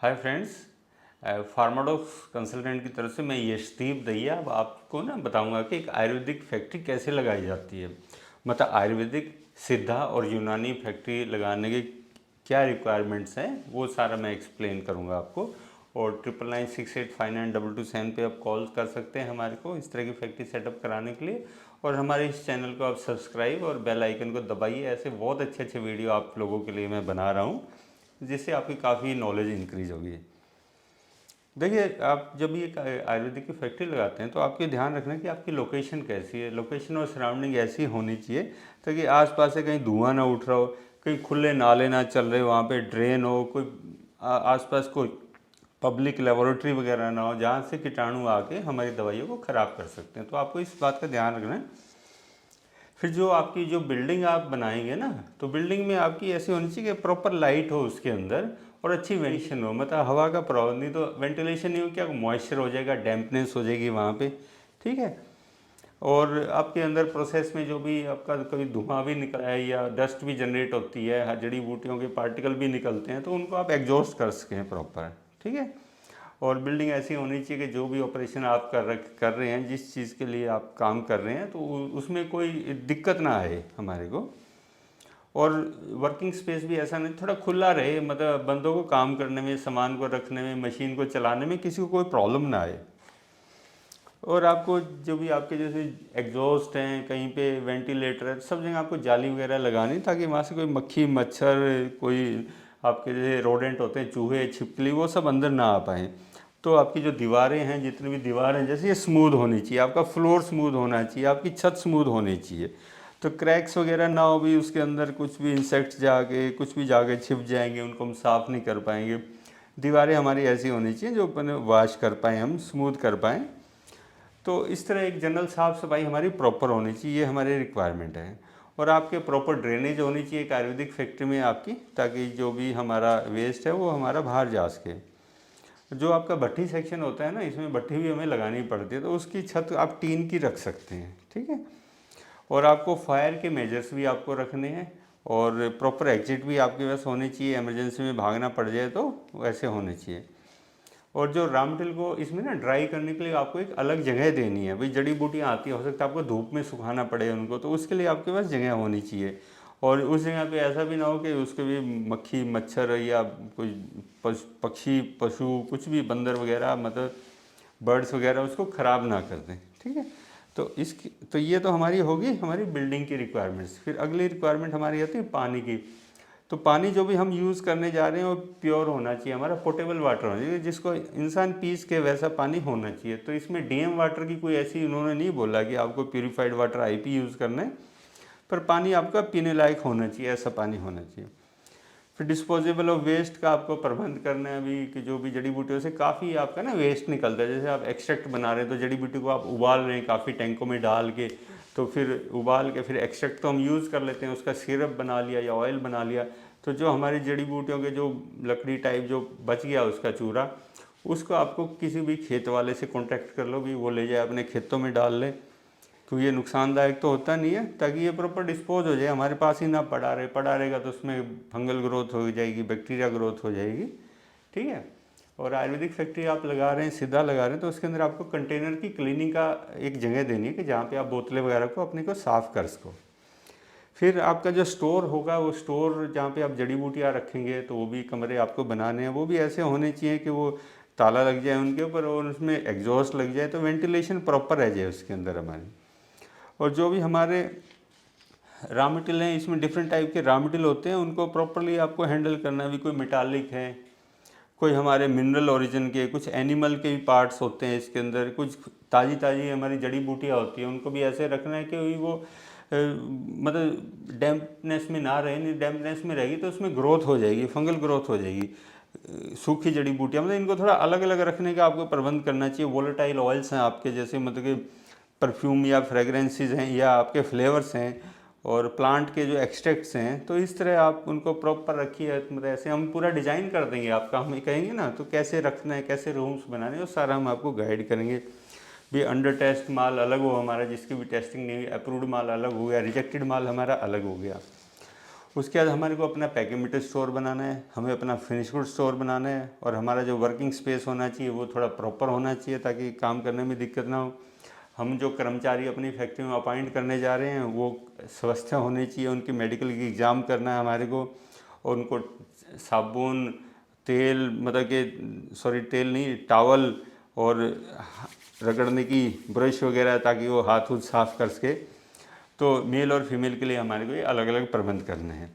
Hi friends, फार्माडॉक्स consultant की तरफ से मैं यशदीप दहिया अब आपको ना बताऊंगा कि एक आयुर्वेदिक फैक्ट्री कैसे लगाई जाती है। मतलब आयुर्वेदिक, सिद्धा और यूनानी फैक्ट्री लगाने के क्या रिक्वायरमेंट्स हैं वो सारा मैं एक्सप्लेन करूंगा आपको। और 9996859227 पे आप कॉल कर सकते हैं हमारे को इस तरह की फैक्ट्री सेटअप कराने के लिए। और हमारे इस चैनल को आप सब्सक्राइब और बेल आइकन को दबाइए। ऐसे बहुत अच्छे अच्छे वीडियो आप लोगों के लिए मैं बना रहा हूँ जिससे आपकी काफ़ी नॉलेज इंक्रीज होगी। देखिए, आप जब ये आयुर्वेदिक की फैक्ट्री लगाते हैं तो आपके ध्यान रखना कि आपकी लोकेशन कैसी है। लोकेशन और सराउंडिंग ऐसी होनी चाहिए ताकि आसपास से कहीं धुआं ना उठ रहा हो, कहीं खुले नाले ना चल रहे हो, वहाँ पे ड्रेन हो, कोई आसपास कोई पब्लिक लेबोरेटरी वगैरह ना हो जहाँ से कीटाणु आके हमारी दवाइयों को ख़राब कर सकते हैं। तो आपको इस बात का ध्यान रखना है। फिर जो आपकी जो बिल्डिंग आप बनाएंगे ना, तो बिल्डिंग में आपकी ऐसी होनी चाहिए कि प्रॉपर लाइट हो उसके अंदर और अच्छी वेंटिलेशन हो। मतलब हवा का प्रभाव नहीं, तो वेंटिलेशन नहीं हो क्या मॉइस्चर हो जाएगा, डैम्पनेस हो जाएगी वहाँ पे। ठीक है। और आपके अंदर प्रोसेस में जो भी आपका कभी धुआं भी निकला है या डस्ट भी जनरेट होती है, जड़ी बूटियों के पार्टिकल भी निकलते हैं, तो उनको आप एग्जॉस्ट कर सकें प्रॉपर। ठीक है। और बिल्डिंग ऐसी होनी चाहिए कि जो भी ऑपरेशन आप कर रहे हैं, जिस चीज़ के लिए आप काम कर रहे हैं, तो उसमें कोई दिक्कत ना आए हमारे को। और वर्किंग स्पेस भी ऐसा नहीं, थोड़ा खुला रहे, मतलब बंदों को काम करने में, सामान को रखने में, मशीन को चलाने में किसी को कोई प्रॉब्लम ना आए। और आपको जो भी आपके जैसे एग्जॉस्ट हैं, कहीं पे वेंटिलेटर है, सब जगह आपको जाली वगैरह लगानी ताकि वहाँ से कोई मक्खी मच्छर, कोई आपके जैसे रोडेंट होते हैं, चूहे छिपकली, वो सब अंदर ना आ पाए। तो आपकी जो दीवारें हैं, जितनी भी दीवार हैं, जैसे ये स्मूथ होनी चाहिए, आपका फ्लोर स्मूथ होना चाहिए, आपकी छत स्मूथ होनी चाहिए। तो क्रैक्स वगैरह ना हो भी, उसके अंदर कुछ भी इंसेक्ट्स जाके कुछ भी जाके छिप जाएंगे, उनको हम साफ़ नहीं कर पाएंगे। दीवारें हमारी ऐसी होनी चाहिए जो अपन वॉश कर पाएँ, हम स्मूथ कर पाएँ। तो इस तरह एक जनरल साफ़ सफाई हमारी प्रॉपर होनी चाहिए, ये हमारी रिक्वायरमेंट है। और आपके प्रॉपर ड्रेनेज होनी चाहिए एक आयुर्वेदिक फैक्ट्री में आपकी, ताकि जो भी हमारा वेस्ट है वो हमारा बाहर जा सके। जो आपका भट्ठी सेक्शन होता है ना, इसमें भट्ठी भी हमें लगानी पड़ती है, तो उसकी छत आप टीन की रख सकते हैं। ठीक है। और आपको फायर के मेजर्स भी आपको रखने हैं, और प्रॉपर एग्जिट भी आपके पास होनी चाहिए, इमरजेंसी में भागना पड़ जाए तो वैसे होने चाहिए। और जो रॉ मटेरियल को इसमें ना ड्राई करने के लिए आपको एक अलग जगह देनी है। भाई जड़ी बूटियाँ आती हैं, हो सकता है आपको धूप में सुखाना पड़े उनको, तो उसके लिए आपके पास जगह होनी चाहिए। और उस जगह पे ऐसा भी ना हो कि उसके भी मक्खी मच्छर या कोई पक्षी पशु कुछ भी बंदर वगैरह, मतलब बर्ड्स वगैरह उसको ख़राब ना कर दें। ठीक है। तो ये तो हमारी होगी हमारी बिल्डिंग की रिक्वायरमेंट्स। फिर अगली रिक्वायरमेंट हमारी आती है पानी की। तो पानी जो भी हम यूज़ करने जा रहे हैं वो प्योर होना चाहिए, हमारा पोर्टेबल वाटर होना चाहिए, जिसको इंसान पीस के वैसा पानी होना चाहिए। तो इसमें डीएम वाटर की कोई ऐसी उन्होंने नहीं बोला कि आपको प्यूरीफाइड वाटर आईपी यूज़ करना है, पर पानी आपका पीने लायक होना चाहिए, ऐसा पानी होना चाहिए। फिर डिस्पोजेबल ऑफ वेस्ट का आपको प्रबंध करना है। अभी कि जो भी जड़ी बूटियों से काफ़ी आपका ना वेस्ट निकलता है, जैसे आप एक्सट्रैक्ट बना रहे हैं तो जड़ी बूटी को आप उबाल रहे हैं काफ़ी टैंकों में डाल के, तो फिर उबाल के फिर एक्सट्रैक्ट तो हम यूज़ कर लेते हैं, उसका सिरप बना लिया या ऑयल बना लिया। तो जो हमारी जड़ी बूटियों के जो लकड़ी टाइप जो बच गया उसका चूरा, उसको आपको किसी भी खेत वाले से कॉन्टैक्ट कर लो भी, वो ले जाए अपने खेतों में डाल ले। क्योंकि ये नुकसानदायक तो होता नहीं है, ताकि ये प्रॉपर डिस्पोज हो जाए, हमारे पास ही ना पड़ा रहेगा तो उसमें फंगल ग्रोथ हो जाएगी, बैक्टीरिया ग्रोथ हो जाएगी। ठीक है। और आयुर्वेदिक फैक्ट्री आप लगा रहे हैं, सीधा लगा रहे हैं, तो उसके अंदर आपको कंटेनर की क्लीनिंग का एक जगह देनी है कि जहाँ पे आप बोतलें वगैरह को अपने को साफ़ कर सको। फिर आपका जो स्टोर होगा, वो स्टोर जहाँ पे आप जड़ी बूटियाँ रखेंगे, तो वो भी कमरे आपको बनाने हैं, वो भी ऐसे होने चाहिए कि वो ताला लग जाए उनके ऊपर और उसमें एग्जॉस्ट लग जाए, तो वेंटिलेशन प्रॉपर रह जाए उसके अंदर हमारी। और जो भी हमारे रॉ मटेरियल हैं, इसमें डिफरेंट टाइप के रॉ मटेरियल होते हैं, उनको प्रॉपरली आपको हैंडल करना है। भी कोई मेटालिक है, कोई हमारे मिनरल ओरिजिन के, कुछ एनिमल के भी पार्ट्स होते हैं इसके अंदर, कुछ ताज़ी ताज़ी हमारी जड़ी बूटियाँ होती हैं, उनको भी ऐसे रखना है कि वो मतलब डैम्पनेस में ना रहे। नहीं, डैम्पनेस में रहेगी तो उसमें ग्रोथ हो जाएगी, फंगल ग्रोथ हो जाएगी। सूखी जड़ी बूटियाँ, मतलब इनको थोड़ा अलग अलग रखने का आपको प्रबंध करना चाहिए। वोलेटाइल ऑयल्स हैं आपके, जैसे मतलब कि परफ्यूम या फ्रेगरेंसेस हैं या आपके फ्लेवर्स हैं, और प्लांट के जो एक्सट्रैक्ट्स हैं, तो इस तरह आप उनको प्रॉपर रखिए। मतलब ऐसे हम पूरा डिज़ाइन कर देंगे आपका, हम कहेंगे ना तो कैसे रखना है, कैसे रूम्स बनाने हैं, वो सारा हम आपको गाइड करेंगे। भी अंडर टेस्ट माल अलग हो हमारा, जिसकी भी टेस्टिंग नहीं हुई, अप्रूव्ड माल अलग हो गया, रिजेक्टेड माल हमारा अलग हो गया। उसके बाद हमारे को अपना पैकेमीटर स्टोर बनाना है, हमें अपना फिनिश गुड स्टोर बनाना है, और हमारा जो वर्किंग स्पेस होना चाहिए वो थोड़ा प्रॉपर होना चाहिए ताकि काम करने में दिक्कत ना हो। हम जो कर्मचारी अपनी फैक्ट्री में अपॉइंट करने जा रहे हैं वो स्वस्थ होने चाहिए, उनकी मेडिकल की एग्ज़ाम करना है हमारे को, और उनको साबुन, तेल, मतलब कि सॉरी तेल नहीं, टावल और रगड़ने की ब्रश वगैरह, ताकि वो हाथ साफ कर सके। तो मेल और फीमेल के लिए हमारे को ये अलग अलग प्रबंध करने हैं।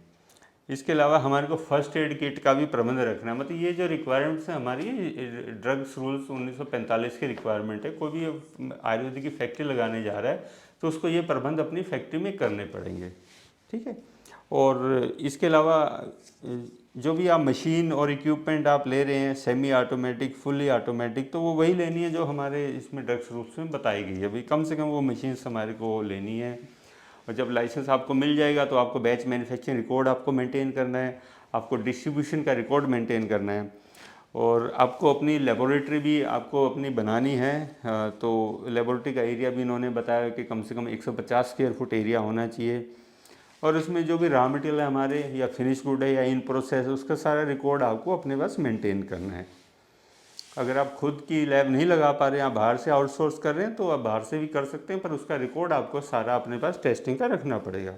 इसके अलावा हमारे को फर्स्ट एड किट का भी प्रबंध रखना है। मतलब ये जो रिक्वायरमेंट्स हैं हमारी, ड्रग्स रूल्स 1945 की रिक्वायरमेंट है। कोई भी आयुर्वेदिक की फैक्ट्री लगाने जा रहा है तो उसको ये प्रबंध अपनी फैक्ट्री में करने पड़ेंगे, ठीक है। और इसके अलावा जो भी आप मशीन और इक्विपमेंट आप ले रहे हैं, सेमी ऑटोमेटिक, फुली ऑटोमेटिक, तो वो वही लेनी है जो हमारे इसमें ड्रग्स रूल्स में बताई गई है। भाई कम से कम वो मशीन्स हमारे को लेनी है। और जब लाइसेंस आपको मिल जाएगा तो आपको बैच मैन्युफैक्चरिंग रिकॉर्ड आपको मेंटेन करना है, आपको डिस्ट्रीब्यूशन का रिकॉर्ड मेंटेन करना है, और आपको अपनी लेबोरेटरी भी आपको अपनी बनानी है। तो लेबोरेटरी का एरिया भी इन्होंने बताया कि कम से कम 150 स्क्वायर फुट एरिया होना चाहिए, और उसमें जो भी रॉ मटेरियल है हमारे, या फिनिश गुड है या इन प्रोसेस, उसका सारा रिकॉर्ड आपको अपने पास मेंटेन करना है। अगर आप खुद की लैब नहीं लगा पा रहे हैं, आप बाहर से आउटसोर्स कर रहे हैं, तो आप बाहर से भी कर सकते हैं, पर उसका रिकॉर्ड आपको सारा अपने पास टेस्टिंग का रखना पड़ेगा।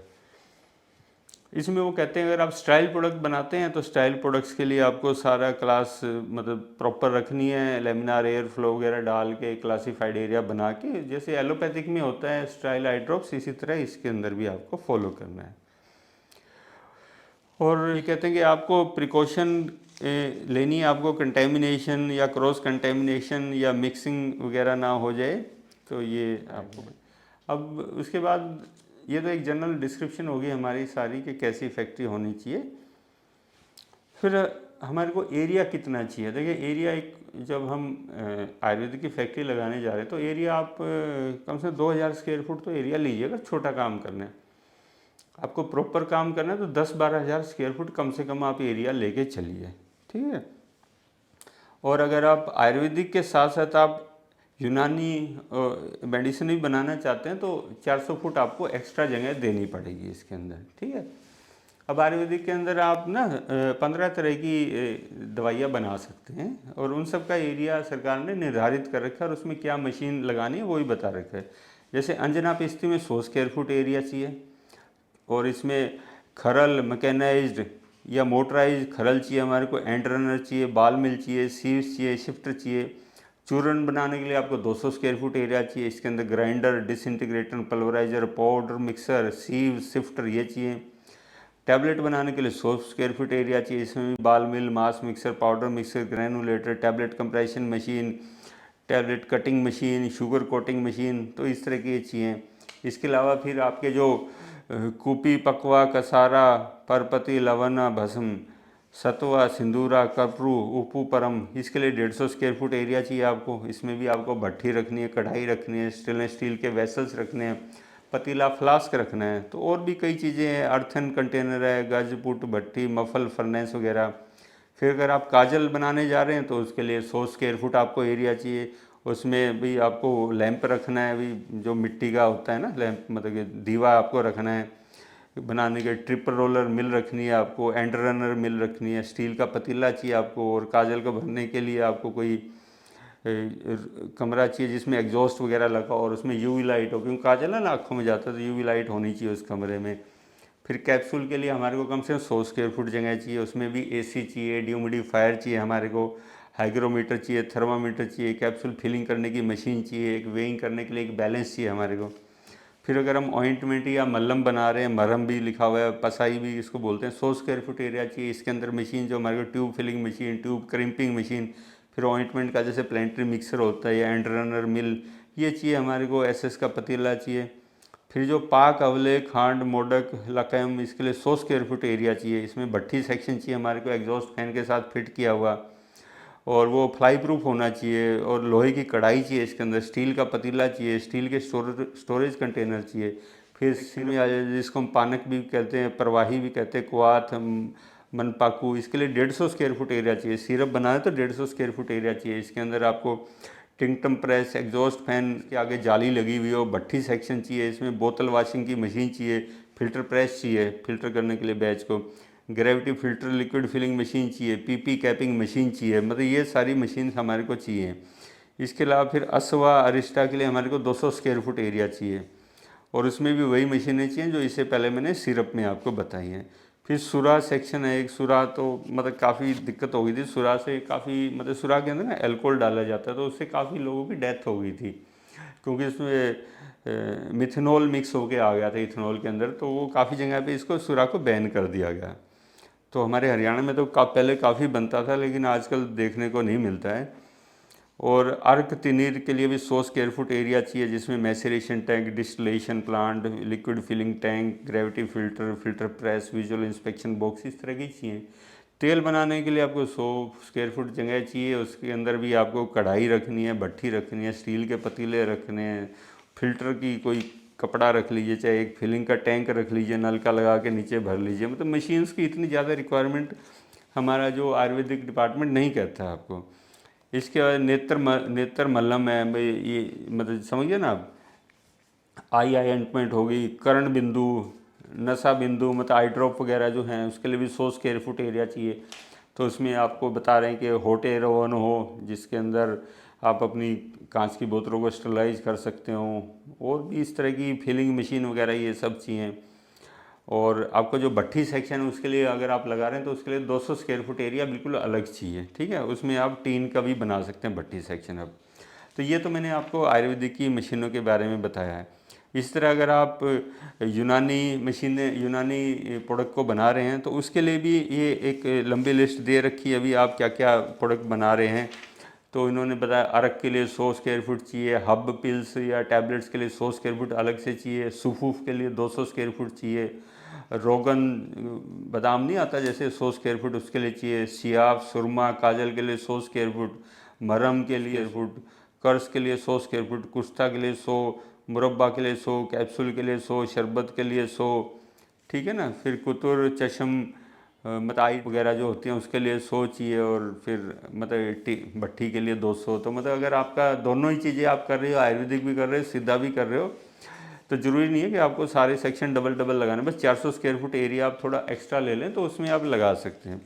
इसमें वो कहते हैं अगर आप स्टाइल प्रोडक्ट बनाते हैं तो स्टाइल प्रोडक्ट्स के लिए आपको सारा क्लास मतलब प्रॉपर रखनी है, लेमिनार एयर फ्लो वगैरह डाल के क्लासीफाइड एरिया बना के, जैसे एलोपैथिक में होता है स्टाइल आई ड्रॉप्स, इसी तरह इसके अंदर भी आपको फॉलो करना है। और ये कहते हैं कि आपको प्रिकॉशन लेनी है, आपको कंटेमिनेशन या क्रॉस कंटेमिनेशन या मिक्सिंग वगैरह ना हो जाए, तो ये आपको। अब उसके बाद ये तो एक जनरल डिस्क्रिप्शन होगी हमारी सारी कि कैसी फैक्ट्री होनी चाहिए। फिर हमारे को एरिया कितना चाहिए। देखिए एरिया एक, जब हम आयुर्वेदिक की फैक्ट्री लगाने जा रहे हैं तो एरिया आप कम से कम 2000 स्क्वायर फुट तो एरिया लीजिए। अगर छोटा काम करना है, आपको प्रॉपर काम करना है, तो 10-12 हज़ार स्क्वायर फुट कम से कम आप एरिया लेके चलिए, ठीक है। और अगर आप आयुर्वेदिक के साथ साथ आप यूनानी मेडिसिन भी बनाना चाहते हैं तो 400 फुट आपको एक्स्ट्रा जगह देनी पड़ेगी इसके अंदर, ठीक है। अब आयुर्वेदिक के अंदर आप ना 15 तरह की दवाइयाँ बना सकते हैं, और उन सब का एरिया सरकार ने निर्धारित कर रखा है, और उसमें क्या मशीन लगानी है वो भी बता रखा है। जैसे अंजना पिस्ती में 100 स्क्वायर फुट एरिया चाहिए, और इसमें खरल मैकेनाइज्ड या मोटराइज खरल चाहिए हमारे को, एंड रनर चाहिए, बाल मिल चाहिए, सीव्स चाहिए, शिफ्टर चाहिए। चूर्ण बनाने के लिए आपको 200 स्क्वायर फुट एरिया चाहिए। इसके अंदर grinder, disintegrator, pulverizer, powder mixer, sieve, sifter ये चाहिए। टैबलेट बनाने के लिए 100 स्क्वायर फुट एरिया चाहिए। इसमें भी ball mill, mass mixer, powder mixer, granulator, tablet compression machine, tablet cutting machine, sugar coating machine, तो इस तरह की चाहिए। इसके अलावा फिर आपके जो कूपी, पकवा, कसारा, परपति, लवना, भस्म, सतवा, सिंदूरा, कपरू, उपू, परम, इसके लिए 150 स्क्वायर फुट एरिया चाहिए आपको। इसमें भी आपको भट्ठी रखनी है, कढ़ाई रखनी है, स्टेनलेस स्टील के वेसल्स रखने हैं, पतीला फ्लास्क रखना है, तो और भी कई चीज़ें हैं, अर्थन कंटेनर है, गज, पुट, भट्टी, मफल, फर्नेस वगैरह। फिर अगर आप काजल बनाने जा रहे हैं तो उसके लिए 100 स्क्वायर फुट आपको एरिया चाहिए। उसमें भी आपको लैंप रखना है, भी जो मिट्टी का होता है ना लैंप, मतलब कि दीवा आपको रखना है बनाने के। ट्रिपल रोलर मिल रखनी है आपको, एंड रनर मिल रखनी है, स्टील का पतीला चाहिए आपको, और काजल को भरने के लिए आपको कोई कमरा चाहिए जिसमें एग्जॉस्ट वगैरह लगा और उसमें यूवी लाइट हो, क्योंकि काजल है ना आँखों में जाता है तो यूवी लाइट होनी चाहिए उस कमरे में। फिर कैप्सूल के लिए हमारे को कम से कम 100 स्क्वायर फुट जगह चाहिए। उसमें भी एसी चाहिए, ड्यूमिडिफायर चाहिए हमारे को, हाइग्रोमीटर चाहिए, थर्मामीटर चाहिए, कैप्सूल फिलिंग करने की मशीन चाहिए, एक वेइंग करने के लिए एक बैलेंस चाहिए हमारे को। फिर अगर हम ऑइंटमेंट या मल्लम बना रहे हैं, मरहम भी लिखा हुआ है, पसाई भी इसको बोलते हैं, 100 स्क्वायर फुट एरिया चाहिए। इसके अंदर मशीन जो हमारे को tube filling machine, tube crimping machine, फिर ऑइंटमेंट का जैसे प्लेंट्री मिक्सर होता है या एंड रनर मिल, ये चाहिए हमारे को। एसएस का पतीला चाहिए। फिर जो पाक, अवले, खांड, मोदक, लकैम, इसके लिए 100 स्क्वायर फुट एरिया चाहिए। इसमें भट्ठी सेक्शन चाहिए हमारे को, एग्जॉस्ट फैन के साथ फिट किया हुआ, और वो फ्लाई प्रूफ होना चाहिए। और लोहे की कढ़ाई चाहिए इसके अंदर, स्टील का पतीला चाहिए, स्टील के स्टोरेज कंटेनर चाहिए। फिर इसमें आ जाए जिसको हम पानक भी कहते हैं, प्रवाही भी कहते हैं, कुआथ, मनपाकू, इसके लिए 150 स्क्वायर फुट एरिया चाहिए। सिरप बनाए तो 150 स्क्वायर फुट एरिया चाहिए। इसके अंदर आपको टिंगटम प्रेस, एग्जॉस्ट फैन के आगे जाली लगी हुई हो, भट्ठी सेक्शन चाहिए। इसमें बोतल वाशिंग की मशीन चाहिए, फिल्टर प्रेस चाहिए फिल्टर करने के लिए बैच को, gravity filter liquid filling machine चाहिए, पीपी कैपिंग मशीन चाहिए, मतलब ये सारी मशीन हमारे को चाहिए। इसके अलावा फिर असवा अरिस्टा के लिए हमारे को 200 स्क्वायर फुट एरिया चाहिए, और उसमें भी वही मशीनें चाहिए जो इससे पहले मैंने सिरप में आपको बताई हैं। फिर सुरा सेक्शन है एक, सुरा तो मतलब काफ़ी दिक्कत हो गई थी, सुरा से काफ़ी मतलब सुरा के अंदर ना अल्कोहल डाला जाता है, तो उससे काफ़ी लोगों की डेथ हो गई थी, क्योंकि इसमें मिथेनॉल मिक्स होके आ गया था इथेनॉल के अंदर, तो वो काफ़ी जगह पे इसको सुरा को बैन कर दिया गया। तो हमारे हरियाणा में तो पहले काफ़ी बनता था, लेकिन आजकल देखने को नहीं मिलता है। और अर्क तिनीर के लिए भी 100 स्क्वायर फुट एरिया चाहिए, जिसमें maceration tank, distillation plant, liquid filling tank, gravity filter, filter press, visual inspection box, इस तरह की चाहिए। तेल बनाने के लिए आपको 100 स्क्वायर फुट जगह चाहिए, उसके अंदर भी आपको कढ़ाई रखनी है, भट्ठी रखनी है, स्टील के पतीले रखने हैं, फिल्टर की कोई कपड़ा रख लीजिए, चाहे एक फिलिंग का टैंक रख लीजिए, नलका लगा के नीचे भर लीजिए। मतलब मशीन्स की इतनी ज़्यादा रिक्वायरमेंट हमारा जो आयुर्वेदिक डिपार्टमेंट नहीं कहता आपको। इसके बाद नेत्र मल्लम है भाई, ये मतलब समझिए ना आप, आई ऑइंटमेंट हो गई, कर्ण बिंदु, नशा बिंदु, मतलब आई ड्रॉप वगैरह जो हैं उसके लिए भी 100 स्क्वायर फुट एरिया चाहिए। तो उसमें आपको बता रहे हैं कि हॉट एयर ओवन हो, जिसके अंदर आप अपनी कांच की बोतलों को स्टरलाइज कर सकते हो, और भी इस तरह की फिलिंग मशीन वगैरह ये सब चाहिए। और आपको जो भट्ठी सेक्शन है उसके लिए अगर आप लगा रहे हैं तो उसके लिए 200 स्क्वायर फुट एरिया बिल्कुल अलग चाहिए, ठीक है। उसमें आप टीन का भी बना सकते हैं भट्ठी सेक्शन अब। तो ये तो मैंने आपको आयुर्वेदिक की मशीनों के बारे में बताया है। इस तरह अगर आप यूनानी मशीनें, यूनानी प्रोडक्ट को बना रहे हैं तो उसके लिए भी ये एक लंबी लिस्ट दे रखी है अभी आप क्या क्या प्रोडक्ट बना रहे हैं। तो इन्होंने बताया अर्क के लिए 100 स्क्वायर फुट चाहिए, हब पिल्स या टैबलेट्स के लिए 100 स्क्वायर फुट अलग से चाहिए, सुफूफ के लिए 200 स्क्वायर फुट चाहिए, रोगन बादाम नहीं आता जैसे 100 स्क्वायर फुट उसके लिए चाहिए, सियाफ सुरमा काजल के लिए 100 स्क्वायर फुट, मरहम के लिए फुट, कर्स के लिए 100 स्क्वायर फुट, कुश्ता के लिए 100, मुरब्बा के लिए 100, कैप्सूल के लिए 100, शरबत के लिए 100, ठीक है ना। फिर कुतुर चशम मताई वगैरह जो होती हैं उसके लिए 100 चाहिए, और फिर मतलब भट्ठी के लिए 200। तो मतलब अगर आपका दोनों ही चीज़ें आप कर रहे हो, आयुर्वेदिक भी कर रहे हो, सिद्धा भी कर रहे हो, तो ज़रूरी नहीं है कि आपको सारे सेक्शन डबल डबल लगाने, बस 400 स्क्वायर फुट एरिया आप थोड़ा एक्स्ट्रा ले लें तो उसमें आप लगा सकते हैं।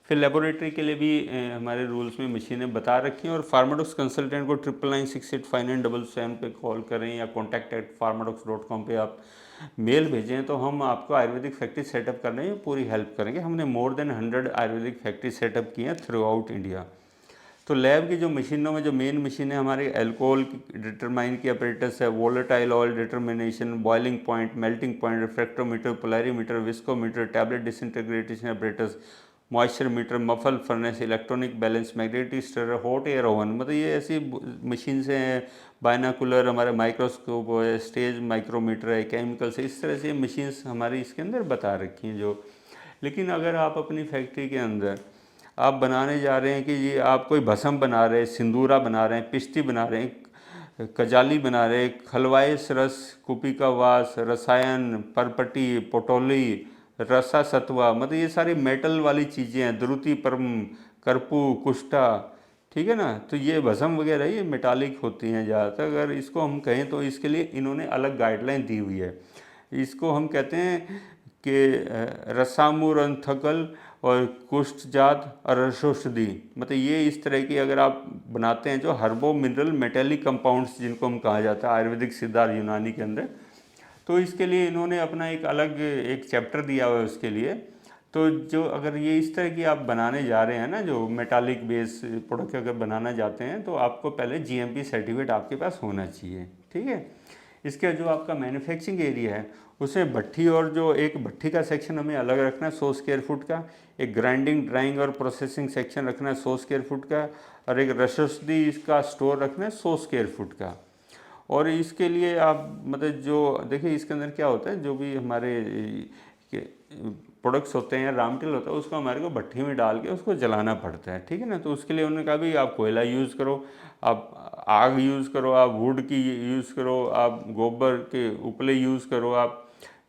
फिर लेबोरेटरी के लिए भी हमारे रूल्स में मशीनें बता रखी हैं। और फार्माडॉक्स कंसल्टेंट को 9996859777 पे कॉल करें या contact@pharmadox.com पे आप मेल भेजें, तो हम आपको आयुर्वेदिक फैक्ट्री सेटअप करने में पूरी हेल्प करेंगे। हमने more than 100 Ayurvedic factory setup की हैं थ्रू आउट इंडिया। तो लैब की जो मशीनों में जो मेन मशीन है हमारे, एल्कोहल डिटरमाइन की अपरेटस है, volatile oil determination, boiling point, melting point, refractometer, polarimeter, viscometer, tablet disintegration apparatus, moisture metre, muffle furnace, electronic balance, magnetic stirrer, hot air oven, मतलब ये ऐसी मशीन से हैं। बायनाकुलर हमारे माइक्रोस्कोप है, स्टेज माइक्रोमीटर है, केमिकल से, इस तरह से मशीन्स हमारी इसके अंदर बता रखी हैं जो। लेकिन अगर आप अपनी फैक्ट्री के अंदर आप बनाने जा रहे हैं कि ये आप कोई भस्म बना रहे हैं, सिंदूरा बना रहे हैं, पिष्टी बना रहे हैं, कजाली बना रहे हैं, खलवाइस रस, कुपिका वास, रसायन, परपटी, पोटोली, रसा सत्वा, मतलब ये सारी मेटल वाली चीज़ें हैं, द्रुति परम, करपू, कुष्ठा, ठीक है ना। तो ये भस्म वगैरह ये मेटालिक होती हैं ज़्यादातर। अगर इसको हम कहें तो इसके लिए इन्होंने अलग गाइडलाइन दी हुई है। इसको हम कहते हैं कि रसामुरंथकल और कुष्ठजात और रसौषधि, मतलब ये इस तरह की अगर आप बनाते हैं जो हर्बो मिनरल मेटेलिक कंपाउंड्स जिनको हम कहा जाता है आयुर्वेदिक सिद्धा यूनानी के अंदर, तो इसके लिए इन्होंने अपना एक अलग एक चैप्टर दिया हुआ है उसके लिए। तो जो अगर ये इस तरह की आप बनाने जा रहे हैं ना, जो मेटालिक बेस प्रोडक्ट अगर बनाना चाहते हैं, तो आपको पहले जीएमपी सर्टिफिकेट आपके पास होना चाहिए, ठीक है। इसके जो आपका मैन्युफैक्चरिंग एरिया है उसमें भट्ठी, और जो एक भट्ठी का सेक्शन हमें अलग रखना है 100 स्क्वायर फुट का, एक ग्राइंडिंग ड्राइंग और प्रोसेसिंग सेक्शन रखना है 100 स्क्वायर फुट का, और एक रसौषधि इसका स्टोर रखना है 100 स्क्वायर फुट का। और इसके लिए आप मतलब जो देखिए इसके अंदर क्या होता है, जो भी हमारे प्रोडक्ट्स होते हैं, रॉ मटेरियल होता है, उसको हमारे को भट्टी में डाल के उसको जलाना पड़ता है, ठीक है ना। तो उसके लिए उन्होंने कहा भी आप कोयला यूज़ करो, आप आग यूज़ करो, आप वुड की यूज़ करो, आप गोबर के उपले यूज़ करो, आप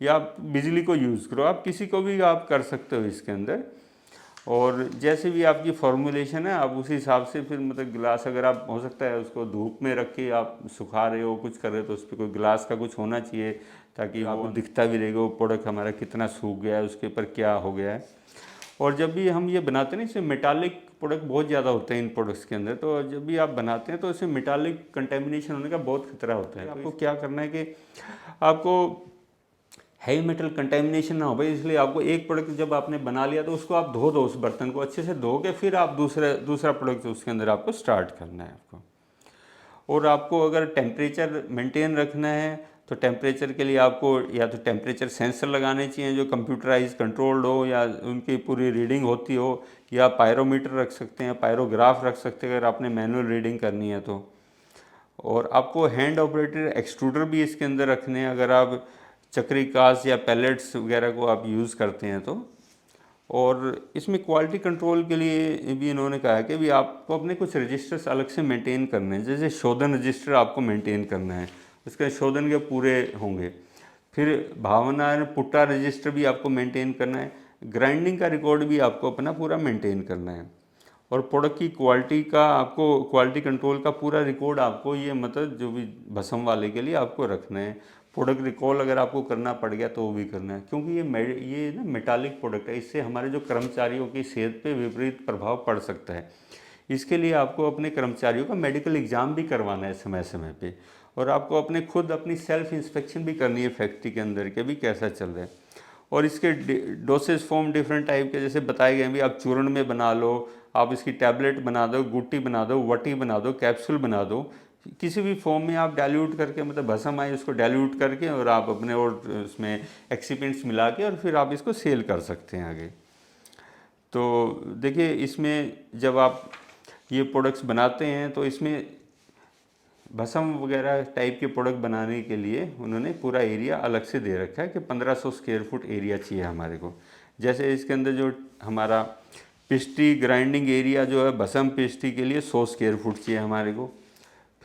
या आप बिजली को यूज़ करो, आप किसी को भी आप कर सकते हो इसके अंदर। और जैसे भी आपकी फॉर्मुलेशन है आप उसी हिसाब से फिर मतलब गिलास, अगर आप हो सकता है उसको धूप में रख के आप सुखा रहे हो कुछ कर रहे हो तो उस पर कोई गिलास का कुछ होना चाहिए, ताकि आपको दिखता भी रहेगा वो प्रोडक्ट हमारा कितना सूख गया है, उसके ऊपर क्या हो गया है। और जब भी हम ये बनाते हैं ना, इसमें मेटालिक प्रोडक्ट बहुत ज़्यादा होते हैं इन प्रोडक्ट्स के अंदर, तो जब भी आप बनाते हैं तो इसमें मेटालिक कंटेमिनेशन होने का बहुत खतरा होता है। आपको क्या करना है कि आपको हैवी मेटल कंटेमिनेशन ना हो भाई, इसलिए आपको एक प्रोडक्ट जब आपने बना लिया तो उसको आप धो दो, उस बर्तन को अच्छे से धो के फिर आप दूसरा प्रोडक्ट उसके अंदर आपको स्टार्ट करना है आपको। और आपको अगर टेम्परेचर मेंटेन रखना है तो टेम्परेचर के लिए आपको या तो टेम्परेचर सेंसर लगाने चाहिए जो कंप्यूटराइज कंट्रोल्ड हो या उनकी पूरी रीडिंग होती हो, या पायरोमीटर रख सकते हैं, पायरोग्राफ रख सकते हैं अगर आपने मैनुअल रीडिंग करनी है तो। और आपको हैंड ऑपरेटेड एक्सट्रूडर भी इसके अंदर रखने हैं अगर आप चक्री कास्ट या पैलेट्स वगैरह को आप यूज़ करते हैं तो। और इसमें क्वालिटी कंट्रोल के लिए भी इन्होंने कहा है कि भी आपको अपने कुछ रजिस्टर्स अलग से मेंटेन करने हैं, जैसे शोधन रजिस्टर आपको मेंटेन करना है, उसके शोधन के पूरे होंगे। फिर भावना पुट्टा रजिस्टर भी आपको मेंटेन करना है, ग्राइंडिंग का रिकॉर्ड भी आपको अपना पूरा मेंटेन करना है, और प्रोडक्ट की क्वालिटी का आपको क्वालिटी कंट्रोल का पूरा रिकॉर्ड आपको ये मतलब जो भी भस्म वाले के लिए आपको रखना है। प्रोडक्ट रिकॉल अगर आपको करना पड़ गया तो वो भी करना है, क्योंकि ये ना मेटालिक प्रोडक्ट है, इससे हमारे जो कर्मचारियों की सेहत पे विपरीत प्रभाव पड़ सकता है। इसके लिए आपको अपने कर्मचारियों का मेडिकल एग्ज़ाम भी करवाना है समय समय पे, और आपको अपनी सेल्फ इंस्पेक्शन भी करनी है फैक्ट्री के अंदर के भी कैसा चल रहा है। और इसके डोसेज फॉर्म डिफरेंट टाइप के जैसे बताए गए भी, आप चूर्ण में बना लो, आप इसकी टैबलेट बना दो, गुट्टी बना दो, वटी बना दो, कैप्सूल बना दो, किसी भी फॉर्म में आप डाइल्यूट करके मतलब भस्म आए उसको डाइल्यूट करके और आप अपने और उसमें एक्सिपेंट्स मिला के और फिर आप इसको सेल कर सकते हैं आगे। तो देखिए इसमें जब आप ये प्रोडक्ट्स बनाते हैं तो इसमें भस्म वगैरह टाइप के प्रोडक्ट बनाने के लिए उन्होंने पूरा एरिया अलग से दे रखा है कि 1500 स्क्वायर फुट एरिया चाहिए हमारे को। जैसे इसके अंदर जो हमारा पेस्ट्री ग्राइंडिंग एरिया जो है भस्म पेस्ट्री के लिए 100 स्क्वायर फुट चाहिए हमारे को।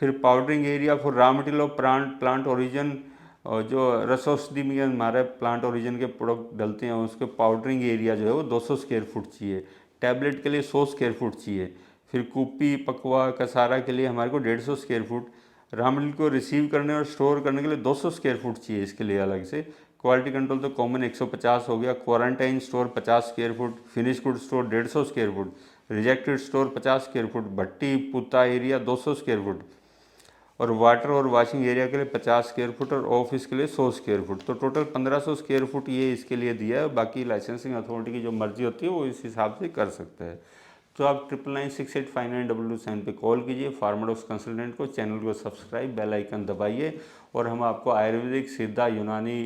फिर powdering area for raw material of plant origin, और जो रस औषधि में हमारे प्लांट ओरिजिन के प्रोडक्ट डलते हैं उसके पाउडरिंग एरिया जो है वो 200 स्क्वायर फुट चाहिए। टैबलेट के लिए 100 स्क्वायर फुट चाहिए। फिर कुप्पी पकवा कसारा के लिए हमारे को 150 स्क्वायर फुट। रॉ मटेरियल को रिसीव करने और स्टोर करने के लिए 200 स्क्वायर फुट चाहिए इसके लिए अलग से। क्वालिटी कंट्रोल तो कॉमन 150 हो गया। Quarantine store 50 square foot. Finish good store 150 square foot. Rejected store 50 square foot. भट्टी पुता एरिया 200 स्क्वायर फुट। और वाटर और वॉशिंग एरिया के लिए 50 स्क्वायर फुट और ऑफिस के लिए 100 स्क्वायर फुट। तो टोटल 1500 स्क्वायर फुट ये इसके लिए दिया है। बाकी लाइसेंसिंग अथॉरिटी की जो मर्जी होती है वो इस हिसाब से कर सकता है। तो आप 9996859227 पे कॉल कीजिए फार्माडॉक्स कंसल्टेंट को, चैनल को सब्सक्राइब, बेल आइकन दबाइए, और हम आपको आयुर्वेदिक सिद्धा यूनानी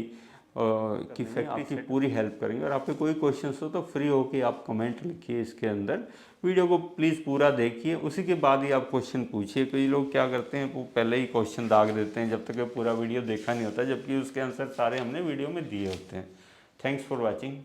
की फैक्ट्री की पूरी हेल्प करेंगे। और आपके कोई क्वेश्चन हो तो फ्री हो के आप कमेंट लिखिए इसके अंदर। वीडियो को प्लीज़ पूरा देखिए, उसी के बाद ही आप क्वेश्चन पूछिए। कई लोग क्या करते हैं वो पहले ही क्वेश्चन दाग देते हैं जब तक पूरा वीडियो देखा नहीं होता, जबकि उसके आंसर सारे हमने वीडियो में दिए होते हैं। Thanks for watching.